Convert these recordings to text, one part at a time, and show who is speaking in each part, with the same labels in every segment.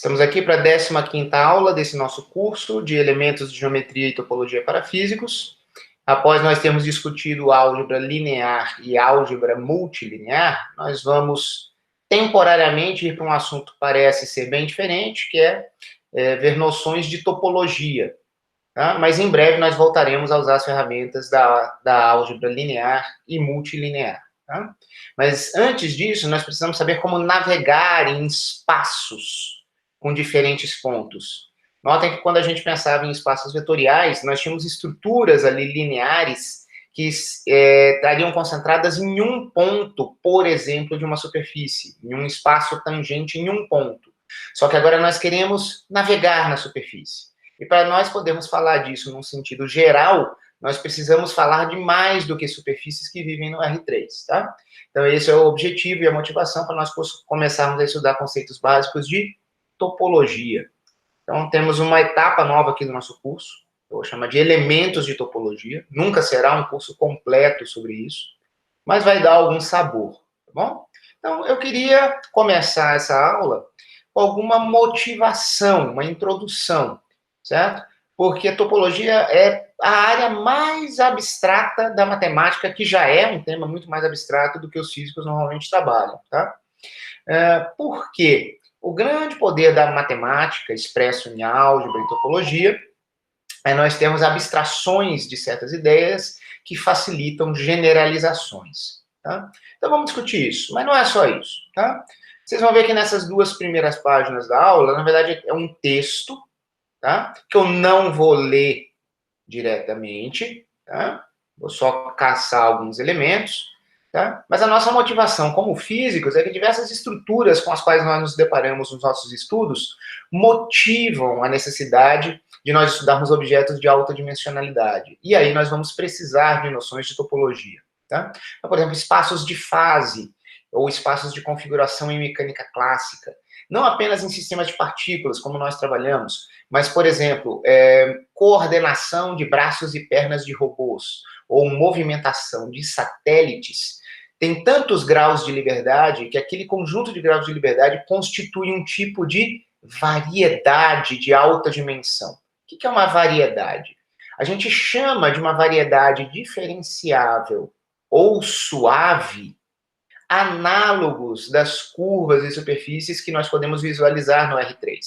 Speaker 1: Estamos aqui para a 15ª aula desse nosso curso de Elementos de Geometria e Topologia para Físicos. Após nós termos discutido álgebra linear e álgebra multilinear, nós vamos temporariamente ir para um assunto que parece ser bem diferente, que é ver noções de topologia. Tá? Mas em breve nós voltaremos a usar as ferramentas da álgebra linear e multilinear. Tá? Mas antes disso, nós precisamos saber como navegar em espaços com diferentes pontos. Notem que quando a gente pensava em espaços vetoriais, nós tínhamos estruturas ali lineares que estariam concentradas em um ponto, por exemplo, de uma superfície, em um espaço tangente em um ponto. Só que agora nós queremos navegar na superfície. E para nós podermos falar disso num sentido geral, nós precisamos falar de mais do que superfícies que vivem no R3, tá? Então, esse é o objetivo e a motivação para nós começarmos a estudar conceitos básicos de topologia. Então, temos uma etapa nova aqui do nosso curso, eu vou chamar de elementos de topologia. Nunca será um curso completo sobre isso, mas vai dar algum sabor, tá bom? Então, eu queria começar essa aula com alguma motivação, uma introdução, certo? Porque topologia é a área mais abstrata da matemática, que já é um tema muito mais abstrato do que os físicos normalmente trabalham, tá? Por quê? O grande poder da matemática, expresso em álgebra e topologia, é nós termos abstrações de certas ideias que facilitam generalizações, tá? Então vamos discutir isso, mas não é só isso, tá? Vocês vão ver que nessas duas primeiras páginas da aula, na verdade, é um texto, tá? Que eu não vou ler diretamente, tá? Vou só caçar alguns elementos, tá? Mas a nossa motivação como físicos é que diversas estruturas com as quais nós nos deparamos nos nossos estudos motivam a necessidade de nós estudarmos objetos de alta dimensionalidade. E aí nós vamos precisar de noções de topologia, tá? Então, por exemplo, espaços de fase ou espaços de configuração em mecânica clássica. Não apenas em sistemas de partículas, como nós trabalhamos, mas, por exemplo, coordenação de braços e pernas de robôs, ou movimentação de satélites, tem tantos graus de liberdade que aquele conjunto de graus de liberdade constitui um tipo de variedade de alta dimensão. O que é uma variedade? A gente chama de uma variedade diferenciável ou suave análogos das curvas e superfícies que nós podemos visualizar no R3.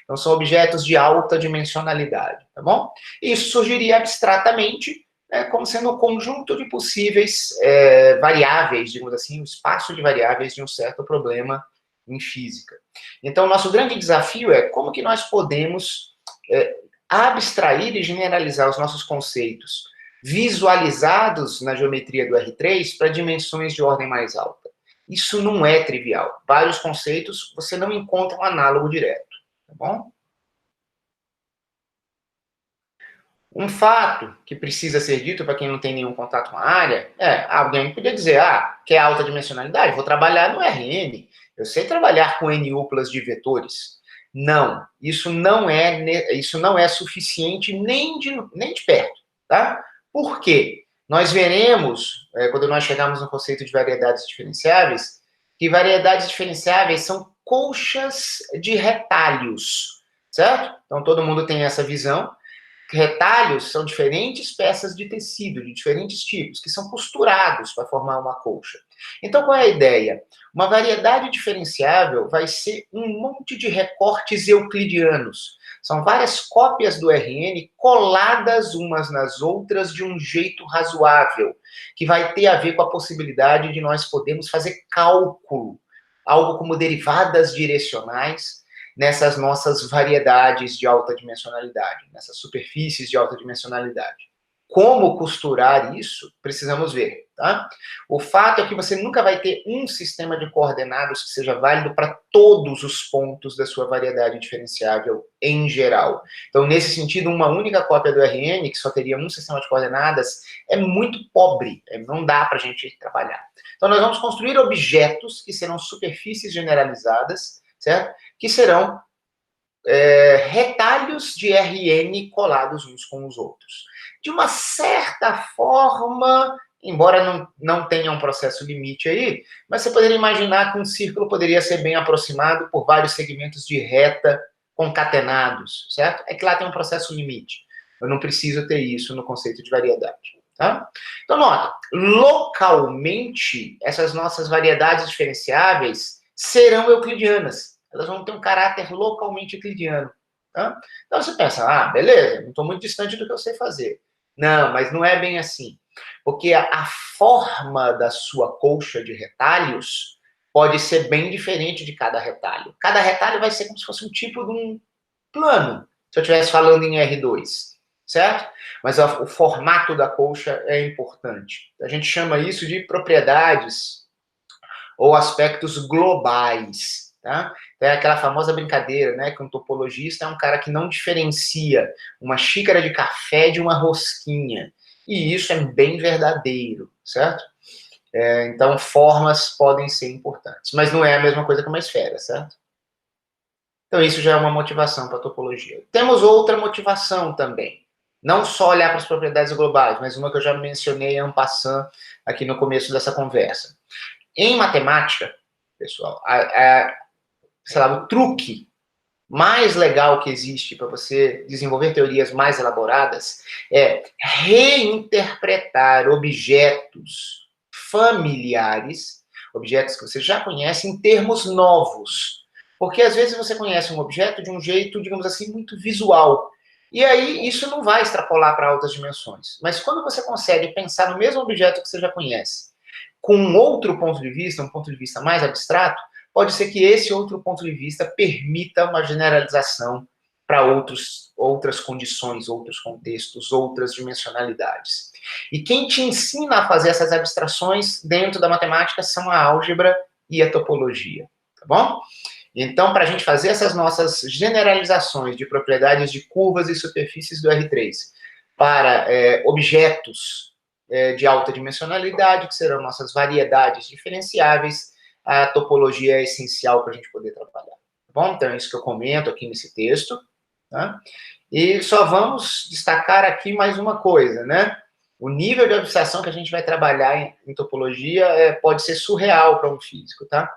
Speaker 1: Então, são objetos de alta dimensionalidade, tá bom? Isso surgiria abstratamente, como sendo um conjunto de possíveis variáveis, digamos assim, um espaço de variáveis de um certo problema em física. Então, nosso grande desafio é como que nós podemos abstrair e generalizar os nossos conceitos visualizados na geometria do R3 para dimensões de ordem mais alta. Isso não é trivial. Vários conceitos você não encontra um análogo direto, tá bom? Um fato que precisa ser dito para quem não tem nenhum contato com a área alguém podia dizer, quer alta dimensionalidade? Vou trabalhar no Rn. Eu sei trabalhar com N-uplas de vetores. Não, isso não é suficiente nem de perto, tá? Por quê? Nós veremos, quando nós chegarmos no conceito de variedades diferenciáveis, que variedades diferenciáveis são colchas de retalhos, certo? Então, todo mundo tem essa visão. Retalhos são diferentes peças de tecido, de diferentes tipos, que são costurados para formar uma colcha. Então, qual é a ideia? Uma variedade diferenciável vai ser um monte de recortes euclidianos. São várias cópias do Rn coladas umas nas outras de um jeito razoável, que vai ter a ver com a possibilidade de nós podermos fazer cálculo, algo como derivadas direcionais, nessas nossas variedades de alta dimensionalidade, nessas superfícies de alta dimensionalidade. Como costurar isso, precisamos ver, tá? O fato é que você nunca vai ter um sistema de coordenadas que seja válido para todos os pontos da sua variedade diferenciável em geral. Então, nesse sentido, uma única cópia do Rn, que só teria um sistema de coordenadas, é muito pobre, não dá para a gente trabalhar. Então, nós vamos construir objetos que serão superfícies generalizadas, certo? Que serão retalhos de Rn colados uns com os outros. De uma certa forma, embora não tenha um processo limite aí, mas você poderia imaginar que um círculo poderia ser bem aproximado por vários segmentos de reta concatenados, certo? É que lá tem um processo limite. Eu não preciso ter isso no conceito de variedade, tá? Então, nota, localmente, essas nossas variedades diferenciáveis serão euclidianas. Elas vão ter um caráter localmente euclidiano, tá? Então, você pensa, beleza, não estou muito distante do que eu sei fazer. Não, mas não é bem assim. Porque a forma da sua colcha de retalhos pode ser bem diferente de cada retalho. Cada retalho vai ser como se fosse um tipo de um plano, se eu estivesse falando em R2, certo? Mas o formato da colcha é importante. A gente chama isso de propriedades ou aspectos globais, tá? É aquela famosa brincadeira, né, que um topologista é um cara que não diferencia uma xícara de café de uma rosquinha. E isso é bem verdadeiro, certo? Então, formas podem ser importantes, mas não é a mesma coisa que uma esfera, certo? Então, isso já é uma motivação para a topologia. Temos outra motivação também. Não só olhar para as propriedades globais, mas uma que eu já mencionei en passant aqui no começo dessa conversa. Em matemática, pessoal, sei lá, o truque mais legal que existe para você desenvolver teorias mais elaboradas é reinterpretar objetos familiares, objetos que você já conhece, em termos novos. Porque às vezes você conhece um objeto de um jeito, digamos assim, muito visual. E aí isso não vai extrapolar para altas dimensões. Mas quando você consegue pensar no mesmo objeto que você já conhece, com um outro ponto de vista, um ponto de vista mais abstrato, pode ser que esse outro ponto de vista permita uma generalização para outras condições, outros contextos, outras dimensionalidades. E quem te ensina a fazer essas abstrações dentro da matemática são a álgebra e a topologia, tá bom? Então, para a gente fazer essas nossas generalizações de propriedades de curvas e superfícies do R3 para objetos de alta dimensionalidade, que serão nossas variedades diferenciáveis, a topologia é essencial para a gente poder trabalhar. Tá bom? Então, é isso que eu comento aqui nesse texto. Tá? E só vamos destacar aqui mais uma coisa, né? O nível de abstração que a gente vai trabalhar em topologia pode ser surreal para um físico, tá?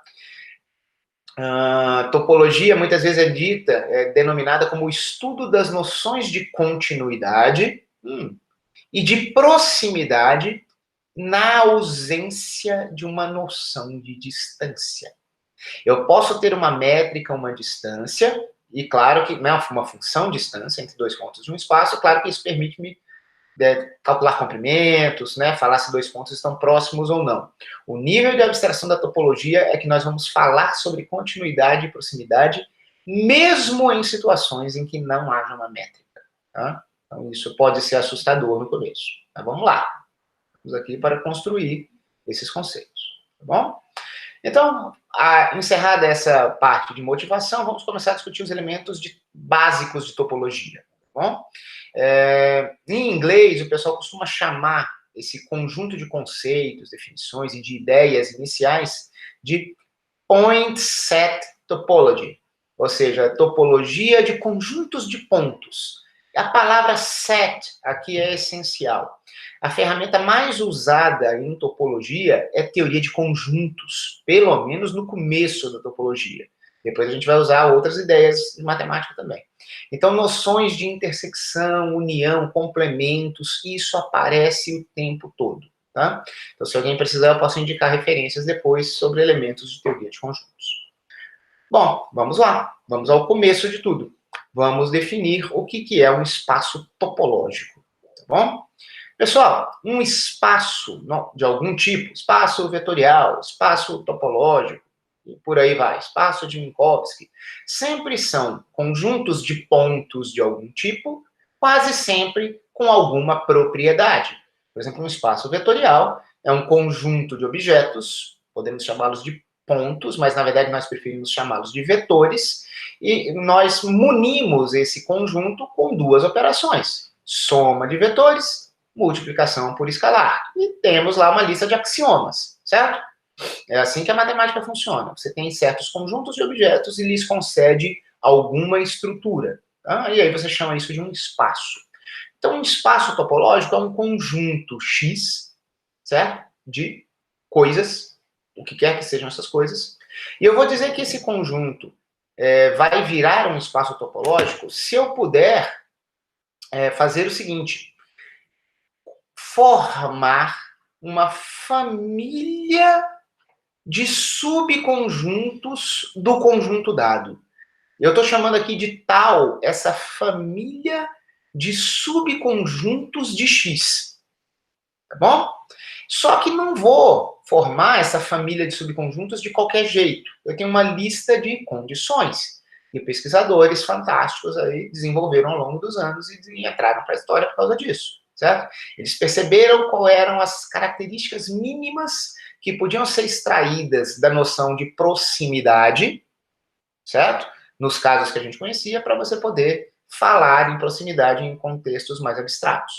Speaker 1: Topologia muitas vezes é dita, denominada como o estudo das noções de continuidade e de proximidade na ausência de uma noção de distância. Eu posso ter uma métrica, uma distância, e claro que, né, uma função distância entre dois pontos de um espaço, claro que isso permite-me calcular comprimentos, né, falar se dois pontos estão próximos ou não. O nível de abstração da topologia é que nós vamos falar sobre continuidade e proximidade, mesmo em situações em que não haja uma métrica. Tá? Então, isso pode ser assustador no começo. Mas vamos lá. Estamos aqui para construir esses conceitos. Tá bom? Então, encerrada essa parte de motivação, vamos começar a discutir os elementos básicos de topologia. Tá bom? Em inglês, o pessoal costuma chamar esse conjunto de conceitos, definições e de ideias iniciais de point set topology, ou seja, topologia de conjuntos de pontos. A palavra set aqui é essencial. A ferramenta mais usada em topologia é teoria de conjuntos, pelo menos no começo da topologia. Depois a gente vai usar outras ideias de matemática também. Então, noções de intersecção, união, complementos, isso aparece o tempo todo. Tá? Então, se alguém precisar, eu posso indicar referências depois sobre elementos de teoria de conjuntos. Bom, vamos lá. Vamos ao começo de tudo. Vamos definir o que é um espaço topológico. Tá bom? Pessoal, um espaço de algum tipo, espaço vetorial, espaço topológico, e por aí vai, espaço de Minkowski, sempre são conjuntos de pontos de algum tipo, quase sempre com alguma propriedade. Por exemplo, um espaço vetorial é um conjunto de objetos, podemos chamá-los de pontos, mas na verdade nós preferimos chamá-los de vetores, e nós munimos esse conjunto com duas operações: soma de vetores, multiplicação por escalar. E temos lá uma lista de axiomas, certo? É assim que a matemática funciona. Você tem certos conjuntos de objetos e lhes concede alguma estrutura. Tá? E aí você chama isso de um espaço. Então, um espaço topológico é um conjunto X certo? De coisas, o que quer que sejam essas coisas. E eu vou dizer que esse conjunto vai virar um espaço topológico se eu puder fazer o seguinte: formar uma família de subconjuntos do conjunto dado. Eu estou chamando aqui de tal essa família de subconjuntos de X, tá bom? Só que não vou formar essa família de subconjuntos de qualquer jeito. Eu tenho uma lista de condições que pesquisadores fantásticos aí desenvolveram ao longo dos anos e entraram para a história por causa disso, certo? Eles perceberam quais eram as características mínimas que podiam ser extraídas da noção de proximidade, certo? Nos casos que a gente conhecia, para você poder falar em proximidade em contextos mais abstratos.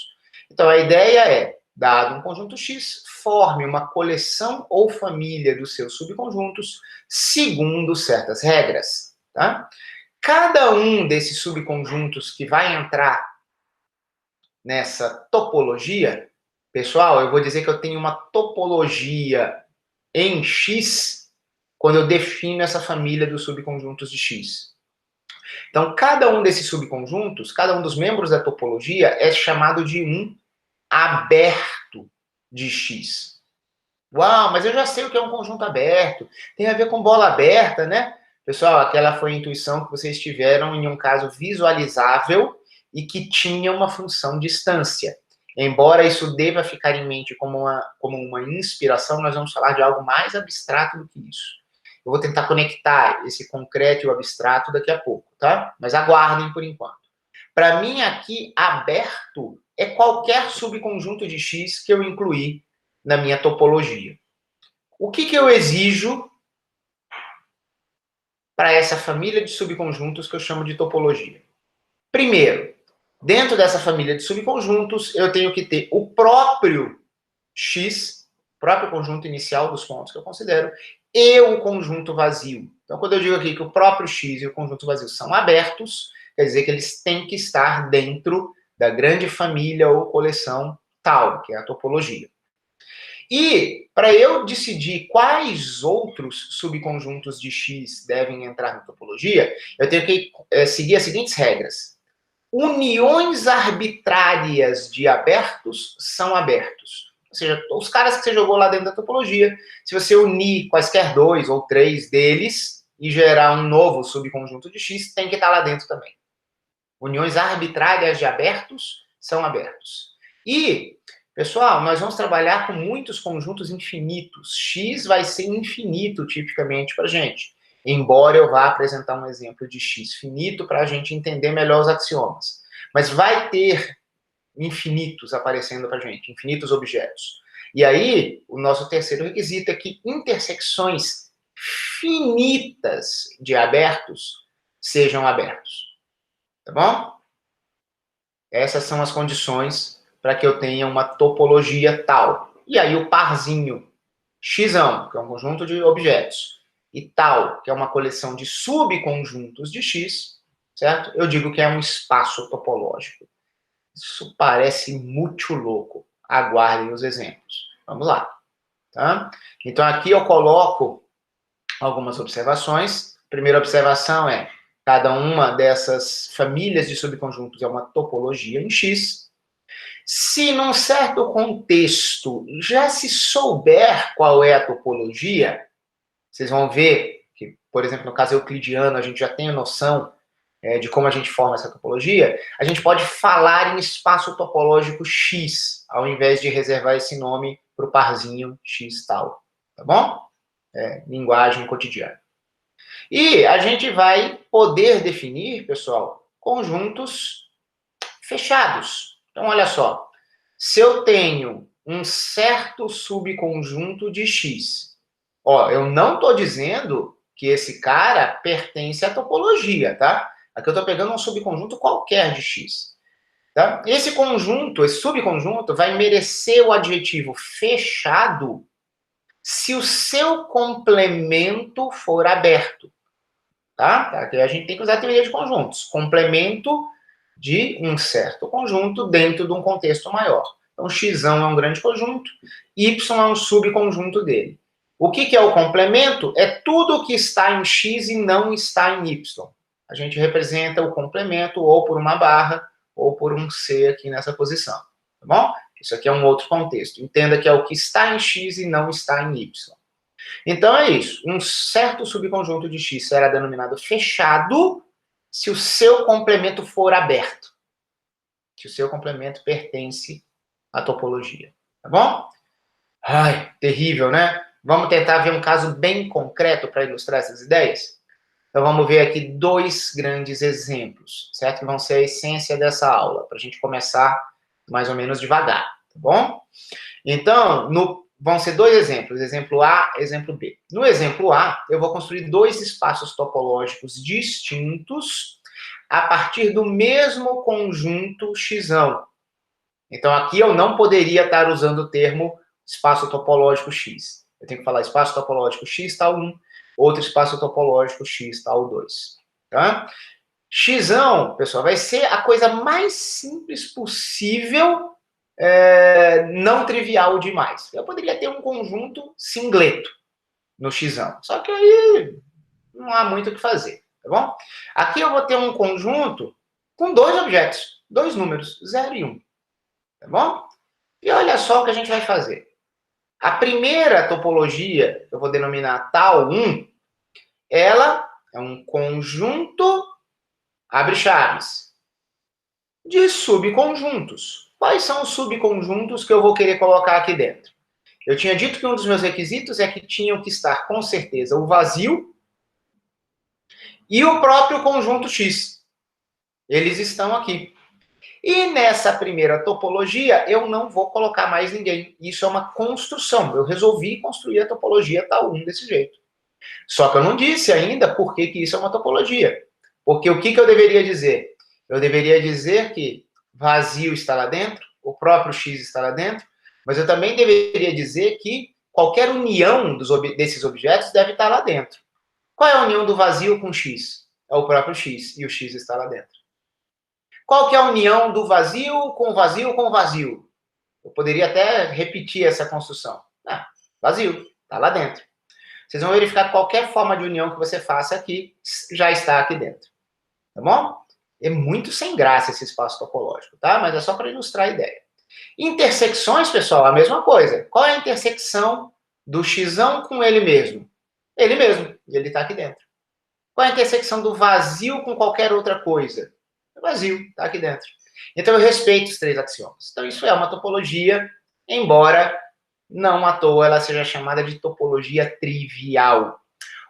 Speaker 1: Então, a ideia é, dado um conjunto X, forme uma coleção ou família dos seus subconjuntos segundo certas regras, tá? Cada um desses subconjuntos que vai entrar nessa topologia, pessoal, eu vou dizer que eu tenho uma topologia em X quando eu defino essa família dos subconjuntos de X. Então, cada um desses subconjuntos, cada um dos membros da topologia é chamado de um aberto de X. Uau, mas eu já sei o que é um conjunto aberto. Tem a ver com bola aberta, né? Pessoal, aquela foi a intuição que vocês tiveram em um caso visualizável e que tinha uma função distância. Embora isso deva ficar em mente como uma inspiração, nós vamos falar de algo mais abstrato do que isso. Eu vou tentar conectar esse concreto e o abstrato daqui a pouco, tá? Mas aguardem por enquanto. Para mim, aqui, aberto é qualquer subconjunto de X que eu incluí na minha topologia. O que eu exijo para essa família de subconjuntos que eu chamo de topologia? Primeiro, dentro dessa família de subconjuntos, eu tenho que ter o próprio X, o próprio conjunto inicial dos pontos que eu considero, e o conjunto vazio. Então, quando eu digo aqui que o próprio X e o conjunto vazio são abertos, quer dizer que eles têm que estar dentro da grande família ou coleção tal, que é a topologia. E, para eu decidir quais outros subconjuntos de X devem entrar na topologia, eu tenho que seguir as seguintes regras. Uniões arbitrárias de abertos são abertos. Ou seja, os caras que você jogou lá dentro da topologia, se você unir quaisquer dois ou três deles e gerar um novo subconjunto de X, tem que estar lá dentro também. Uniões arbitrárias de abertos são abertos. E, pessoal, nós vamos trabalhar com muitos conjuntos infinitos. X vai ser infinito, tipicamente, para a gente. Embora eu vá apresentar um exemplo de X finito para a gente entender melhor os axiomas. Mas vai ter infinitos aparecendo para a gente, infinitos objetos. E aí, o nosso terceiro requisito é que intersecções finitas de abertos sejam abertos. Tá bom? Essas são as condições para que eu tenha uma topologia tal. E aí o parzinho x, que é um conjunto de objetos, e tal, que é uma coleção de subconjuntos de X, certo? Eu digo que é um espaço topológico. Isso parece muito louco. Aguardem os exemplos. Vamos lá. Tá? Então aqui eu coloco algumas observações. A primeira observação é: cada uma dessas famílias de subconjuntos é uma topologia em X. Se num certo contexto já se souber qual é a topologia, vocês vão ver que, por exemplo, no caso euclidiano, a gente já tem a noção de como a gente forma essa topologia, a gente pode falar em espaço topológico X, ao invés de reservar esse nome para o parzinho X tal. Tá bom? Linguagem cotidiana. E a gente vai poder definir, pessoal, conjuntos fechados. Então, olha só. Se eu tenho um certo subconjunto de X, eu não estou dizendo que esse cara pertence à topologia, tá? Aqui eu estou pegando um subconjunto qualquer de X. Tá? Esse conjunto, esse subconjunto, vai merecer o adjetivo fechado se o seu complemento for aberto. Tá? Aqui a gente tem que usar a teoria de conjuntos. Complemento de um certo conjunto dentro de um contexto maior. Então, x é um grande conjunto, y é um subconjunto dele. O que é o complemento? É tudo que está em x e não está em y. A gente representa o complemento ou por uma barra ou por um C aqui nessa posição, tá bom? Isso aqui é um outro contexto. Entenda que é o que está em x e não está em y. Então é isso. Um certo subconjunto de x será denominado fechado se o seu complemento for aberto. Se o seu complemento pertence à topologia, tá bom? Ai, terrível, né? Vamos tentar ver um caso bem concreto para ilustrar essas ideias? Então, vamos ver aqui 2 grandes exemplos, certo? Que vão ser a essência dessa aula, para a gente começar mais ou menos devagar, tá bom? Então, vão ser 2 exemplos, exemplo A, exemplo B. No exemplo A, eu vou construir 2 espaços topológicos distintos a partir do mesmo conjunto x. Então, aqui eu não poderia estar usando o termo espaço topológico X. Eu tenho que falar espaço topológico X tal 1, outro espaço topológico X tal 2. Tá? X, pessoal, vai ser a coisa mais simples possível, não trivial demais. Eu poderia ter um conjunto singleto no X, só que aí não há muito o que fazer, tá bom? Aqui eu vou ter um conjunto com 2 objetos, 2 números, 0 e 1, tá bom? E olha só o que a gente vai fazer. A primeira topologia, eu vou denominar tal 1, ela é um conjunto, abre chaves, de subconjuntos. Quais são os subconjuntos que eu vou querer colocar aqui dentro? Eu tinha dito que um dos meus requisitos é que tinham que estar, com certeza, o vazio e o próprio conjunto X. Eles estão aqui. E nessa primeira topologia, eu não vou colocar mais ninguém. Isso é uma construção. Eu resolvi construir a topologia tal 1 desse jeito. Só que eu não disse ainda por que isso é uma topologia. Porque o que eu deveria dizer? Eu deveria dizer que vazio está lá dentro, o próprio X está lá dentro, mas eu também deveria dizer que qualquer união desses objetos deve estar lá dentro. Qual é a união do vazio com X? É o próprio X, e o X está lá dentro. Qual que é a união do vazio com vazio com vazio? Eu poderia até repetir essa construção. Vazio, está lá dentro. Vocês vão verificar que qualquer forma de união que você faça aqui, já está aqui dentro. Tá bom? É muito sem graça esse espaço topológico, tá? Mas é só para ilustrar a ideia. Intersecções, pessoal, a mesma coisa. Qual é a intersecção do x com ele mesmo? Ele mesmo, e ele está aqui dentro. Qual é a intersecção do vazio com qualquer outra coisa? É vazio, está aqui dentro. Então, eu respeito os 3 axiomas. Então, isso é uma topologia, embora não à toa ela seja chamada de topologia trivial.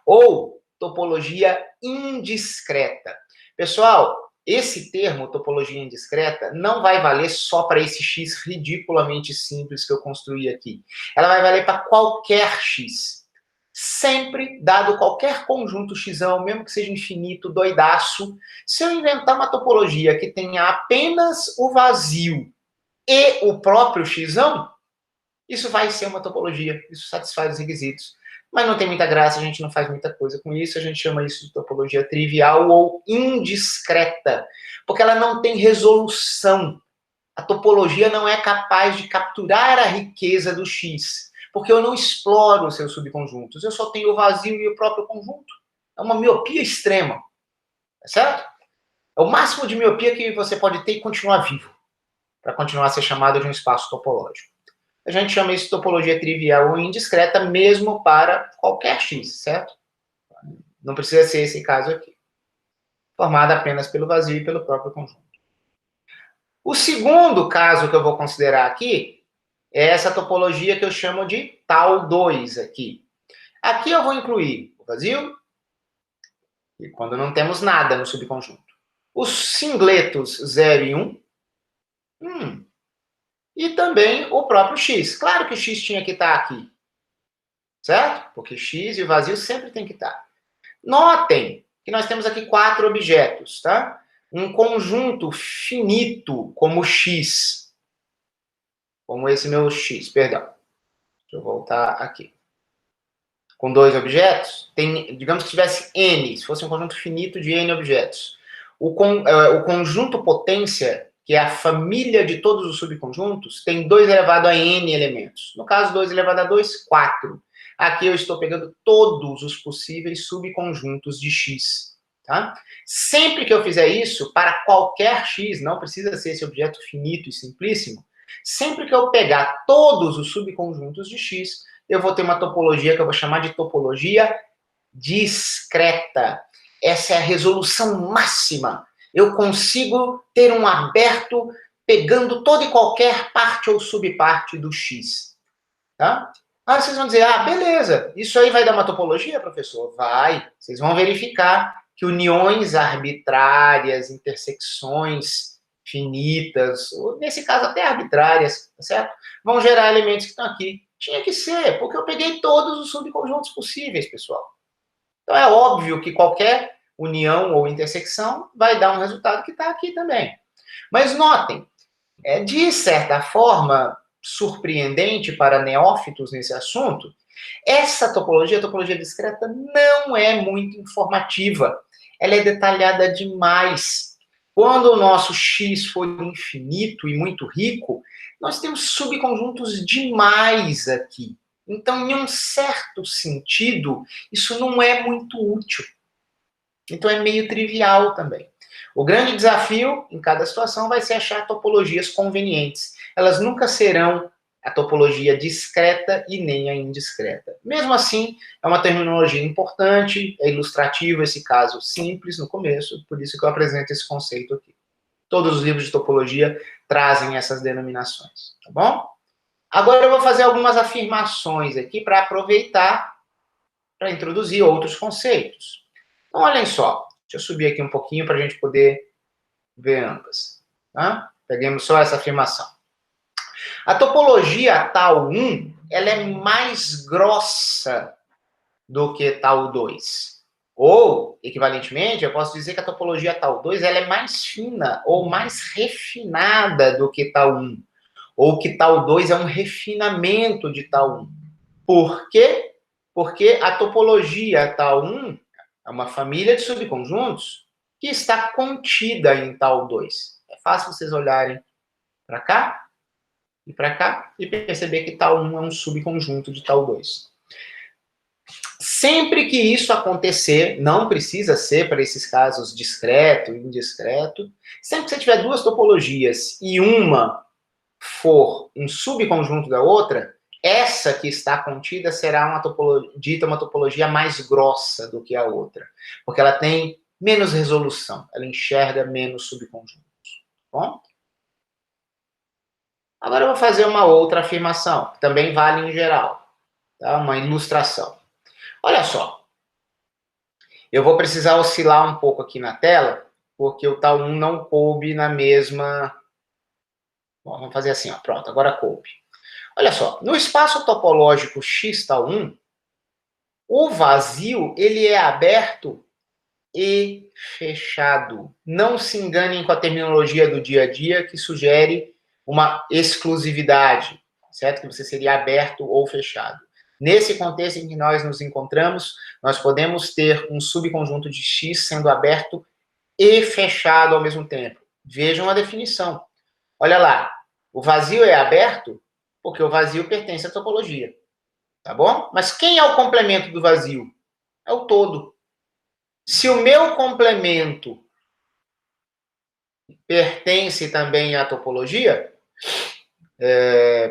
Speaker 1: Ou topologia indiscreta. Pessoal, esse termo, topologia indiscreta, não vai valer só para esse x ridiculamente simples que eu construí aqui. Ela vai valer para qualquer x. Sempre, dado qualquer conjunto x, mesmo que seja infinito, doidaço, se eu inventar uma topologia que tenha apenas o vazio e o próprio x, isso vai ser uma topologia, isso satisfaz os requisitos. Mas não tem muita graça, a gente não faz muita coisa com isso, a gente chama isso de topologia trivial ou indiscreta, porque ela não tem resolução. A topologia não é capaz de capturar a riqueza do x, porque eu não exploro os seus subconjuntos, eu só tenho o vazio e o próprio conjunto. É uma miopia extrema, tá certo? É o máximo de miopia que você pode ter e continuar vivo, para continuar a ser chamado de um espaço topológico. A gente chama isso de topologia trivial ou indiscreta, mesmo para qualquer x, certo? Não precisa ser esse caso aqui. Formada apenas pelo vazio e pelo próprio conjunto. O segundo caso que eu vou considerar aqui é essa topologia que eu chamo de tal 2 aqui. Aqui eu vou incluir o vazio e quando não temos nada no subconjunto. Os singletos 0 e 1. E também o próprio x. Claro que o x tinha que estar aqui. Certo? Porque x e o vazio sempre tem que estar. Notem que nós temos aqui 4 objetos, tá? Um conjunto finito como x. Como esse meu x, perdão. Deixa eu voltar aqui. Com 2 objetos, digamos que tivesse n, se fosse um conjunto finito de n objetos. O conjunto potência, que é a família de todos os subconjuntos, tem 2 elevado a n elementos. No caso, 2 elevado a 2, 4. Aqui eu estou pegando todos os possíveis subconjuntos de x. Tá? Sempre que eu fizer isso, para qualquer x, não precisa ser esse objeto finito e simplíssimo, sempre que eu pegar todos os subconjuntos de x, eu vou ter uma topologia que eu vou chamar de topologia discreta. Essa é a resolução máxima. Eu consigo ter um aberto pegando toda e qualquer parte ou subparte do x. Tá? Ah, vocês vão dizer, beleza, isso aí vai dar uma topologia, professor? Vai. Vocês vão verificar que uniões arbitrárias, intersecções finitas, ou nesse caso até arbitrárias, tá certo? Vão gerar elementos que estão aqui. Tinha que ser, porque eu peguei todos os subconjuntos possíveis, pessoal. Então é óbvio que qualquer união ou intersecção vai dar um resultado que está aqui também. Mas notem, de certa forma surpreendente para neófitos nesse assunto, essa topologia, a topologia discreta, não é muito informativa. Ela é detalhada demais. Quando o nosso X for infinito e muito rico, nós temos subconjuntos demais aqui. Então, em um certo sentido, isso não é muito útil. Então, é meio trivial também. O grande desafio, em cada situação, vai ser achar topologias convenientes. Elas nunca serão a topologia discreta e nem a indiscreta. Mesmo assim, é uma terminologia importante, é ilustrativo esse caso simples no começo, por isso que eu apresento esse conceito aqui. Todos os livros de topologia trazem essas denominações, tá bom? Agora eu vou fazer algumas afirmações aqui para aproveitar para introduzir outros conceitos. Então, olhem só. Deixa eu subir aqui um pouquinho para a gente poder ver ambas. Tá? Peguemos só essa afirmação. A topologia tal 1, ela é mais grossa do que tal 2. Ou, equivalentemente, eu posso dizer que a topologia tal 2 ela é mais fina ou mais refinada do que tal 1. Ou que tal 2 é um refinamento de tal 1. Por quê? Porque a topologia tal 1 é uma família de subconjuntos que está contida em tal 2. É fácil vocês olharem para cá e perceber que tal 1 é um subconjunto de tal 2. Sempre que isso acontecer, não precisa ser para esses casos discreto e indiscreto, sempre que você tiver duas topologias e uma for um subconjunto da outra, essa que está contida será uma topologia mais grossa do que a outra, porque ela tem menos resolução, ela enxerga menos subconjuntos. Bom? Agora eu vou fazer uma outra afirmação, que também vale em geral, tá? Uma ilustração. Olha só, eu vou precisar oscilar um pouco aqui na tela, porque o tal 1 não coube na mesma... Bom, vamos fazer assim, ó, pronto, agora coube. Olha só, no espaço topológico x tal 1, o vazio ele é aberto e fechado. Não se enganem com a terminologia do dia a dia que sugere uma exclusividade, certo? Que você seria aberto ou fechado. Nesse contexto em que nós nos encontramos, nós podemos ter um subconjunto de x sendo aberto e fechado ao mesmo tempo. Vejam a definição. Olha lá, o vazio é aberto porque o vazio pertence à topologia. Tá bom? Mas quem é o complemento do vazio? É o todo. Se o meu complemento pertence também à topologia,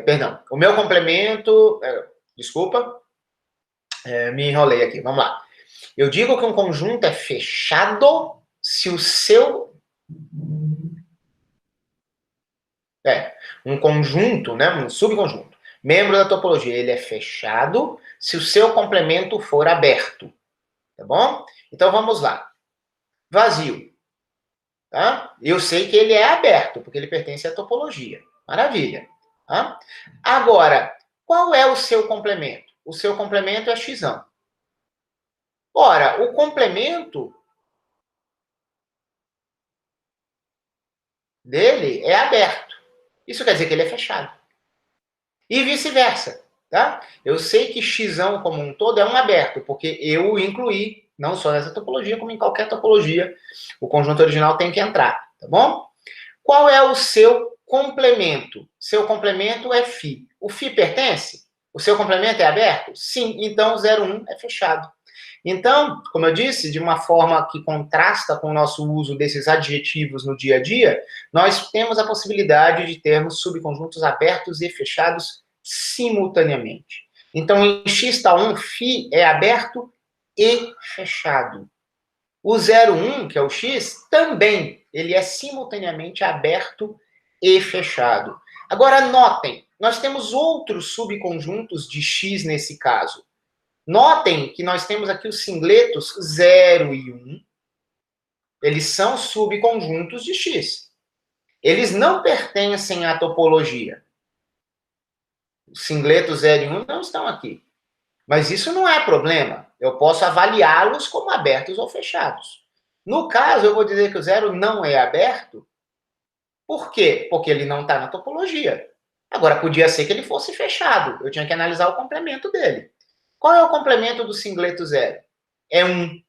Speaker 1: perdão, o meu complemento, desculpa, me enrolei aqui, vamos lá. Eu digo que um conjunto é fechado se o seu... um conjunto, né, um subconjunto, membro da topologia, ele é fechado se o seu complemento for aberto. Tá bom? Então, vamos lá. Vazio. Tá? Eu sei que ele é aberto, porque ele pertence à topologia. Maravilha. Tá? Agora, qual é o seu complemento? O seu complemento é x. Ora, o complemento dele é aberto. Isso quer dizer que ele é fechado. E vice-versa. Tá? Eu sei que x como um todo é um aberto, porque eu o incluí, não só nessa topologia, como em qualquer topologia. O conjunto original tem que entrar. Tá bom? Qual é o seu complemento? Seu complemento é φ. O φ pertence? O seu complemento é aberto? Sim, então o 0,1 é fechado. Então, como eu disse, de uma forma que contrasta com o nosso uso desses adjetivos no dia a dia, nós temos a possibilidade de termos subconjuntos abertos e fechados simultaneamente. Então, em x tá 1, φ é aberto e fechado. O 0,1, que é o x, também, ele é simultaneamente aberto e fechado. Agora, notem, nós temos outros subconjuntos de x nesse caso. Notem que nós temos aqui os singletos 0 e 1. Eles são subconjuntos de x. Eles não pertencem à topologia. Os singletos 0 e 1 não estão aqui. Mas isso não é problema. Eu posso avaliá-los como abertos ou fechados. No caso, eu vou dizer que o 0 não é aberto. Por quê? Porque ele não está na topologia. Agora, podia ser que ele fosse fechado. Eu tinha que analisar o complemento dele. Qual é o complemento do singleto 0? É 1.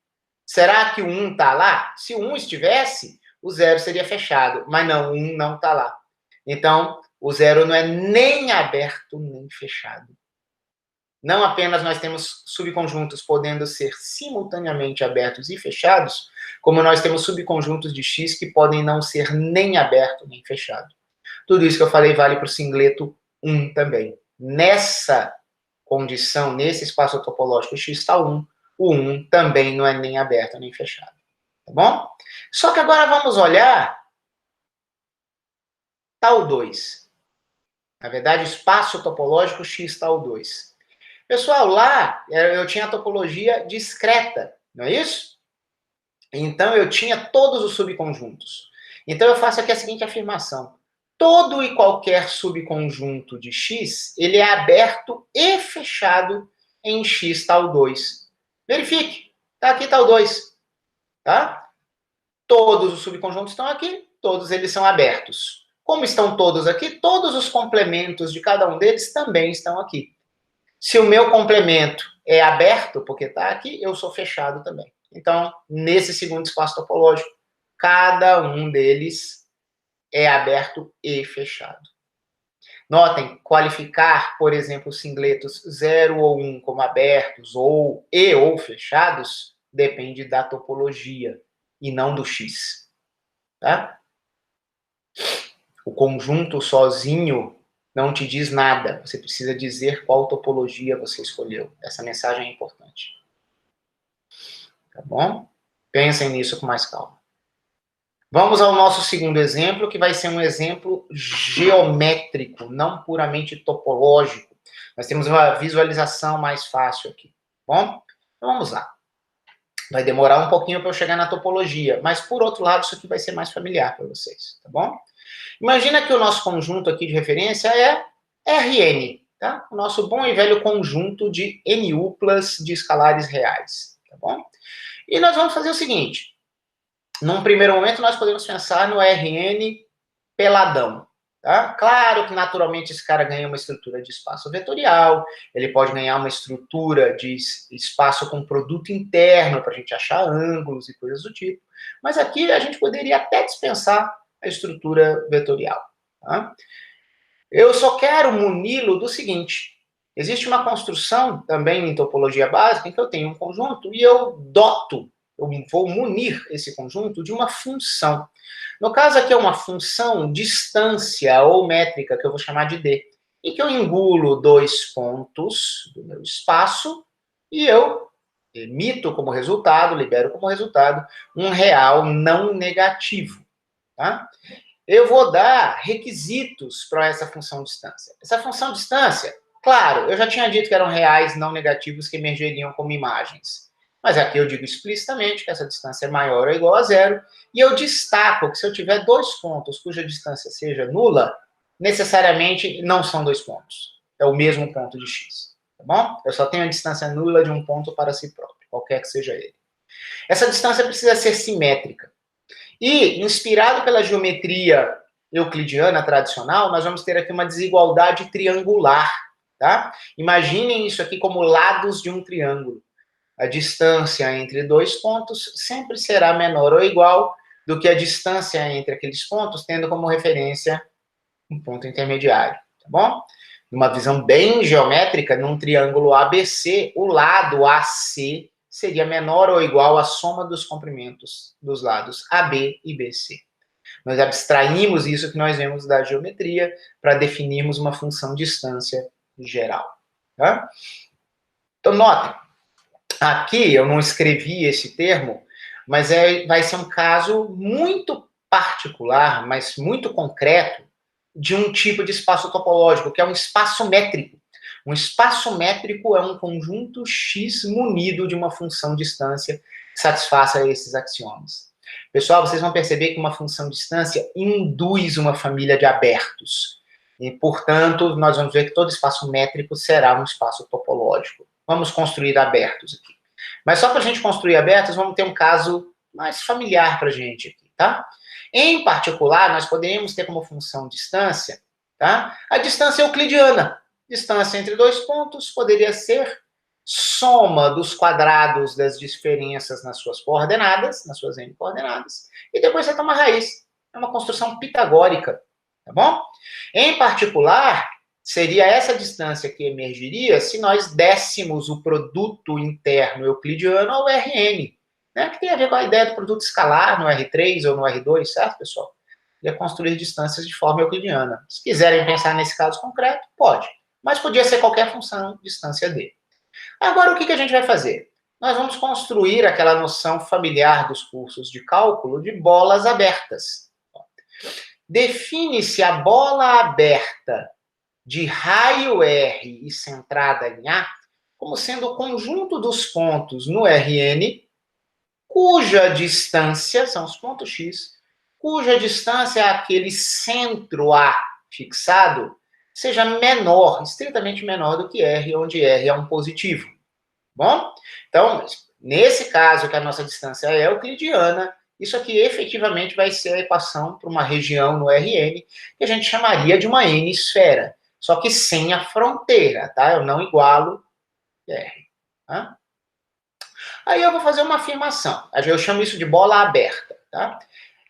Speaker 1: Será que o 1 está lá? Se o 1 estivesse, o 0 seria fechado. Mas não, o 1 não está lá. Então, o 0 não é nem aberto, nem fechado. Não apenas nós temos subconjuntos podendo ser simultaneamente abertos e fechados, como nós temos subconjuntos de x que podem não ser nem aberto, nem fechado. Tudo isso que eu falei vale para o singleto 1 também. Nessa condição, nesse espaço topológico x está 1, o 1 também não é nem aberto nem fechado. Tá bom? Só que agora vamos olhar tal 2. Na verdade, espaço topológico x tal 2. Pessoal, lá eu tinha a topologia discreta, não é isso? Então, eu tinha todos os subconjuntos. Então, eu faço aqui a seguinte afirmação. Todo e qualquer subconjunto de x, ele é aberto e fechado em x tal 2. Verifique. Está aqui tal 2. Tá? Todos os subconjuntos estão aqui, todos eles são abertos. Como estão todos aqui, todos os complementos de cada um deles também estão aqui. Se o meu complemento é aberto, porque está aqui, eu sou fechado também. Então, nesse segundo espaço topológico, cada um deles é aberto e fechado. Notem, qualificar, por exemplo, os singletos 0 ou 1 como abertos ou fechados depende da topologia e não do x. Tá? O conjunto sozinho não te diz nada. Você precisa dizer qual topologia você escolheu. Essa mensagem é importante. Tá bom? Pensem nisso com mais calma. Vamos ao nosso segundo exemplo, que vai ser um exemplo geométrico, não puramente topológico. Nós temos uma visualização mais fácil aqui. Tá bom? Então vamos lá. Vai demorar um pouquinho para eu chegar na topologia, mas por outro lado, isso aqui vai ser mais familiar para vocês, tá bom? Imagina que o nosso conjunto aqui de referência é Rn, tá? O nosso bom e velho conjunto de n-uplas de escalares reais, tá bom? E nós vamos fazer o seguinte. Num primeiro momento, nós podemos pensar no Rn peladão, tá? Claro que, naturalmente, esse cara ganha uma estrutura de espaço vetorial, ele pode ganhar uma estrutura de espaço com produto interno para a gente achar ângulos e coisas do tipo, mas aqui a gente poderia até dispensar a estrutura vetorial. Tá? Eu só quero muni-lo do seguinte: existe uma construção também em topologia básica em que eu tenho um conjunto e eu vou munir esse conjunto de uma função. No caso aqui é uma função distância ou métrica, que eu vou chamar de D, e que eu engulo 2 pontos do meu espaço e eu emito como resultado, libero como resultado, um real não negativo. Tá? Eu vou dar requisitos para essa função distância. Essa função distância, claro, eu já tinha dito que eram reais não negativos que emergeriam como imagens. Mas aqui eu digo explicitamente que essa distância é maior ou igual a zero, e eu destaco que se eu tiver 2 pontos cuja distância seja nula, necessariamente não são 2 pontos. É o mesmo ponto de x. Tá bom? Eu só tenho a distância nula de um ponto para si próprio, qualquer que seja ele. Essa distância precisa ser simétrica. E, inspirado pela geometria euclidiana tradicional, nós vamos ter aqui uma desigualdade triangular, tá? Imaginem isso aqui como lados de um triângulo. A distância entre 2 pontos sempre será menor ou igual do que a distância entre aqueles pontos, tendo como referência um ponto intermediário, tá bom? Numa visão bem geométrica, num triângulo ABC, o lado AC seria menor ou igual à soma dos comprimentos dos lados AB e BC. Nós abstraímos isso que nós vemos da geometria para definirmos uma função distância geral. Tá? Então, notem, aqui eu não escrevi esse termo, mas vai ser um caso muito particular, mas muito concreto, de um tipo de espaço topológico, que é um espaço métrico. Um espaço métrico é um conjunto X munido de uma função distância que satisfaça esses axiomas. Pessoal, vocês vão perceber que uma função distância induz uma família de abertos. E, portanto, nós vamos ver que todo espaço métrico será um espaço topológico. Vamos construir abertos aqui. Mas só para a gente construir abertos, vamos ter um caso mais familiar para a gente aqui, tá? Em particular, nós podemos ter como função distância, tá? A distância euclidiana. Distância entre dois pontos poderia ser soma dos quadrados das diferenças nas suas coordenadas, nas suas n coordenadas, e depois você toma a raiz. É uma construção pitagórica, tá bom? Em particular, seria essa distância que emergiria se nós dessemos o produto interno euclidiano ao Rn, né, que tem a ver com a ideia do produto escalar no R3 ou no R2, certo, pessoal? É construir distâncias de forma euclidiana. Se quiserem pensar nesse caso concreto, pode. Mas podia ser qualquer função distância D. Agora, o que a gente vai fazer? Nós vamos construir aquela noção familiar dos cursos de cálculo de bolas abertas. Define-se a bola aberta de raio R e centrada em A como sendo o conjunto dos pontos no Rn, cuja distância, são os pontos X, cuja distância é aquele centro A fixado, seja menor, estritamente menor do que R, onde R é um positivo. Bom? Então, nesse caso que a nossa distância é euclidiana, isso aqui efetivamente vai ser a equação para uma região no Rn, que a gente chamaria de uma n-esfera, só que sem a fronteira, tá? Eu não igualo R. Tá? Aí eu vou fazer uma afirmação. Eu chamo isso de bola aberta, tá?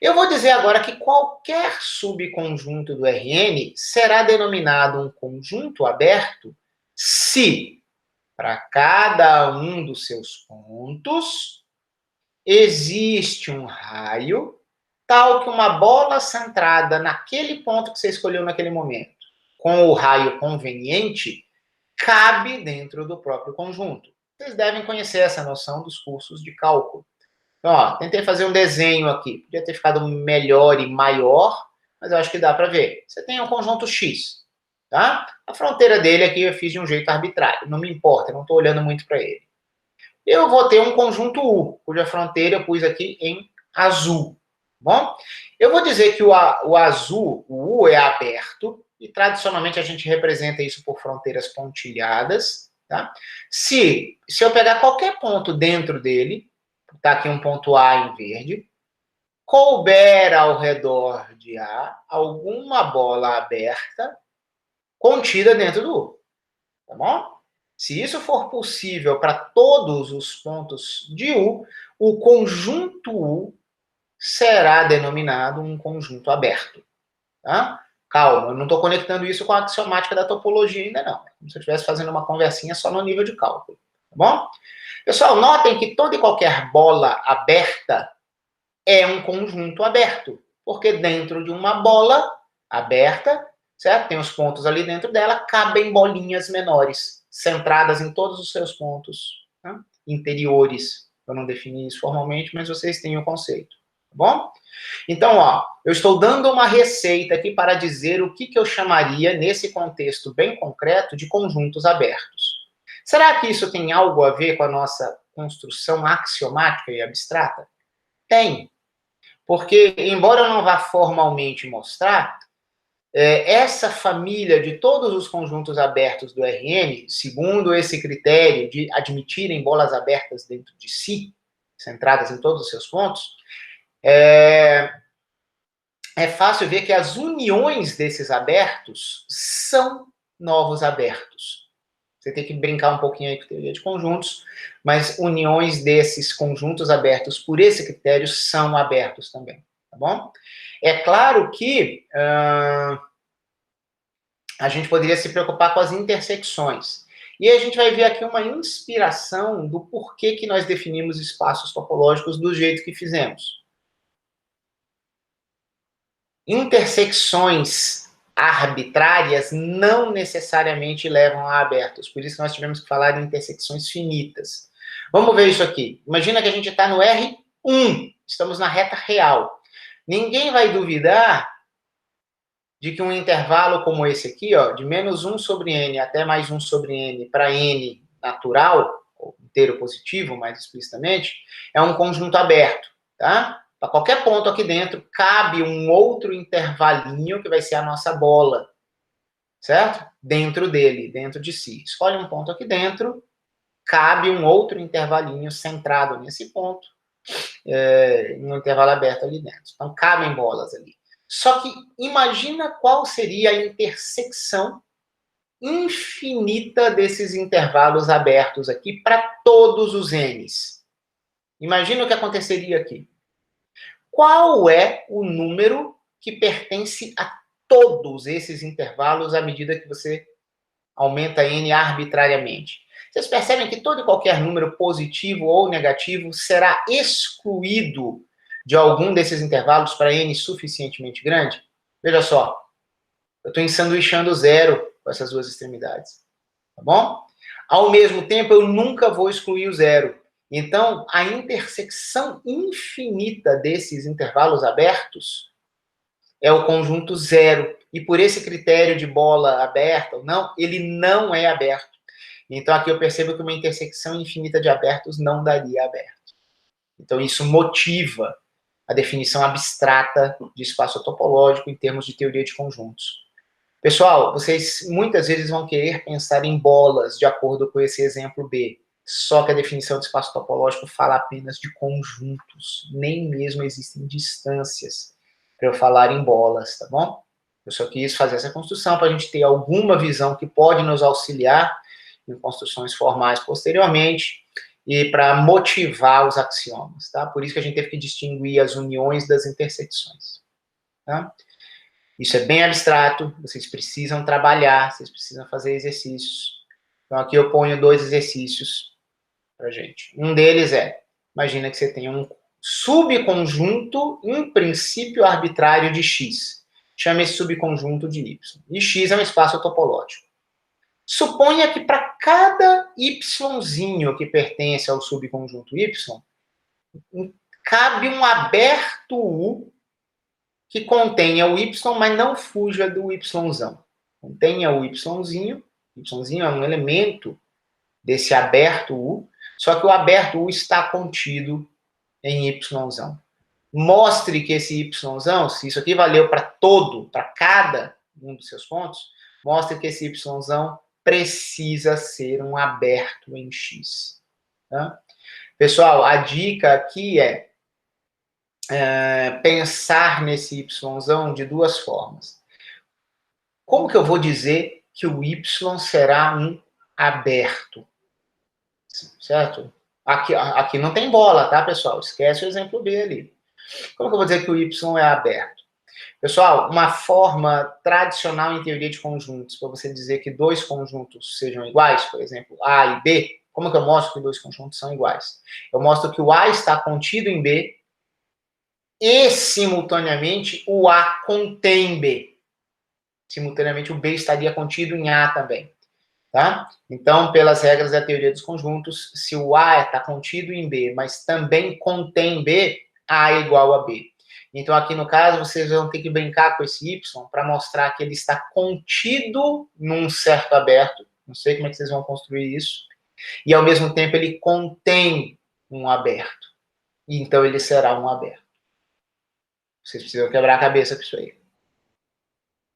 Speaker 1: Eu vou dizer agora que qualquer subconjunto do Rn será denominado um conjunto aberto se, para cada um dos seus pontos, existe um raio tal que uma bola centrada naquele ponto que você escolheu naquele momento, com o raio conveniente, cabe dentro do próprio conjunto. Vocês devem conhecer essa noção dos cursos de cálculo. Então, ó, tentei fazer um desenho aqui. Podia ter ficado melhor e maior, mas eu acho que dá para ver. Você tem um conjunto X, tá? A fronteira dele aqui eu fiz de um jeito arbitrário. Não me importa, eu não estou olhando muito para ele. Eu vou ter um conjunto U, cuja fronteira eu pus aqui em azul. Bom, eu vou dizer que o azul, o U é aberto, e tradicionalmente a gente representa isso por fronteiras pontilhadas, tá? Se eu pegar qualquer ponto dentro dele, tá aqui um ponto A em verde, couber ao redor de A alguma bola aberta contida dentro do U, tá bom? Se isso for possível para todos os pontos de U, o conjunto U será denominado um conjunto aberto, tá? Calma, eu não estou conectando isso com a axiomática da topologia ainda não. Como se eu estivesse fazendo uma conversinha só no nível de cálculo, tá bom? Pessoal, notem que toda e qualquer bola aberta é um conjunto aberto, porque dentro de uma bola aberta, certo? Tem os pontos ali dentro dela, cabem bolinhas menores, centradas em todos os seus pontos, tá? Interiores. Eu não defini isso formalmente, mas vocês têm o conceito, tá bom? Então, ó, eu estou dando uma receita aqui para dizer o que eu chamaria, nesse contexto bem concreto, de conjuntos abertos. Será que isso tem algo a ver com a nossa construção axiomática e abstrata? Tem. Porque, embora eu não vá formalmente mostrar, essa família de todos os conjuntos abertos do Rn, segundo esse critério de admitirem bolas abertas dentro de si, centradas em todos os seus pontos, é fácil ver que as uniões desses abertos são novos abertos. Você tem que brincar um pouquinho aí com a teoria de conjuntos, mas uniões desses conjuntos abertos por esse critério são abertos também. bom? É claro que a gente poderia se preocupar com as intersecções. E a gente vai ver aqui uma inspiração do porquê que nós definimos espaços topológicos do jeito que fizemos. Intersecções arbitrárias não necessariamente levam a abertos. Por isso que nós tivemos que falar de intersecções finitas. Vamos ver isso aqui. Imagina que a gente está no R1. Estamos na reta real. Ninguém vai duvidar de que um intervalo como esse aqui, ó, de menos 1 sobre n até mais 1 sobre n para n natural, ou inteiro positivo, mais explicitamente, é um conjunto aberto, tá? Para qualquer ponto aqui dentro, cabe um outro intervalinho, que vai ser a nossa bola, certo? Dentro dele, dentro de si. Escolhe um ponto aqui dentro, cabe um outro intervalinho centrado nesse ponto, um intervalo aberto ali dentro. Então, cabem bolas ali. Só que imagina qual seria a intersecção infinita desses intervalos abertos aqui para todos os n's. Imagina o que aconteceria aqui. Qual é o número que pertence a todos esses intervalos à medida que você aumenta n arbitrariamente? Vocês percebem que todo e qualquer número positivo ou negativo será excluído de algum desses intervalos para n suficientemente grande? Veja só, eu estou ensanduichando zero com essas duas extremidades, tá bom? Ao mesmo tempo, eu nunca vou excluir o zero. Então, a intersecção infinita desses intervalos abertos é o conjunto zero. E por esse critério de bola aberta ou não, ele não é aberto. Então, aqui eu percebo que uma intersecção infinita de abertos não daria aberto. Então, isso motiva a definição abstrata de espaço topológico em termos de teoria de conjuntos. Pessoal, vocês muitas vezes vão querer pensar em bolas de acordo com esse exemplo B. Só que a definição de espaço topológico fala apenas de conjuntos. Nem mesmo existem distâncias para eu falar em bolas, tá bom? Eu só quis fazer essa construção para a gente ter alguma visão que pode nos auxiliar em construções formais posteriormente e para motivar os axiomas, tá? Por isso que a gente teve que distinguir as uniões das intersecções, tá? Isso é bem abstrato, vocês precisam trabalhar, vocês precisam fazer exercícios. Então, aqui eu ponho 2 exercícios para gente. Um deles é, imagina que você tem um subconjunto, em princípio arbitrário de X. Chama esse subconjunto de Y. E X é um espaço topológico. Suponha que para cada Yzinho que pertence ao subconjunto Y, cabe um aberto U que contenha o Y, mas não fuja do Yzão. Contenha o Yzinho. Yzinho é um elemento desse aberto U, só que o aberto U está contido em Yzão. Mostre que esse Yzão, se isso aqui valeu para cada um dos seus pontos, mostre que esse Yzão precisa ser um aberto em X. Tá? Pessoal, a dica aqui é pensar nesse Yzão de 2 formas. Como que eu vou dizer que o Y será um aberto? Certo? Aqui não tem bola, tá, pessoal? Esquece o exemplo B ali. Como que eu vou dizer que o Y é aberto? Pessoal, uma forma tradicional em teoria de conjuntos, para você dizer que 2 conjuntos sejam iguais, por exemplo, A e B, como que eu mostro que 2 conjuntos são iguais? Eu mostro que o A está contido em B e, simultaneamente, o A contém B. Simultaneamente, o B estaria contido em A também. Tá? Então, pelas regras da teoria dos conjuntos, se o A está contido em B, mas também contém B, A é igual a B. Então, aqui no caso, vocês vão ter que brincar com esse Y para mostrar que ele está contido num certo aberto. Não sei como é que vocês vão construir isso. E, ao mesmo tempo, ele contém um aberto. E, então, ele será um aberto. Vocês precisam quebrar a cabeça com isso aí.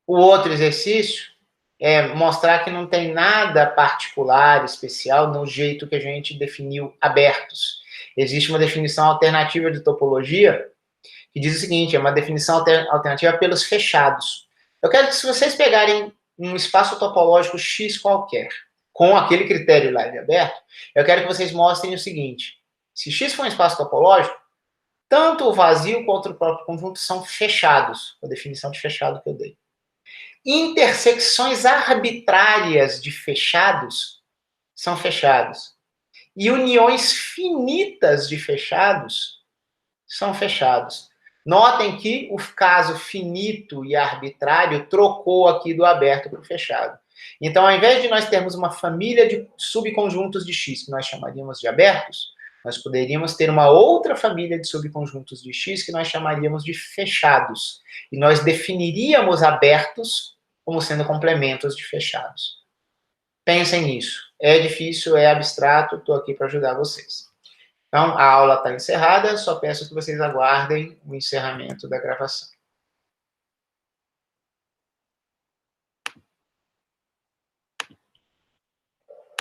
Speaker 1: O outro exercício é mostrar que não tem nada particular, especial, no jeito que a gente definiu abertos. Existe uma definição alternativa de topologia que diz o seguinte, é uma definição alternativa pelos fechados. Eu quero que, se vocês pegarem um espaço topológico X qualquer, com aquele critério lá de aberto, eu quero que vocês mostrem o seguinte, se X for um espaço topológico, tanto o vazio quanto o próprio conjunto são fechados, a definição de fechado que eu dei. Intersecções arbitrárias de fechados são fechados. E uniões finitas de fechados são fechados. Notem que o caso finito e arbitrário trocou aqui do aberto para o fechado. Então, ao invés de nós termos uma família de subconjuntos de X, que nós chamaríamos de abertos, nós poderíamos ter uma outra família de subconjuntos de X, que nós chamaríamos de fechados. E nós definiríamos abertos como sendo complementos de fechados. Pensem nisso. É difícil, é abstrato, estou aqui para ajudar vocês. Então, a aula está encerrada, só peço que vocês aguardem o encerramento da gravação.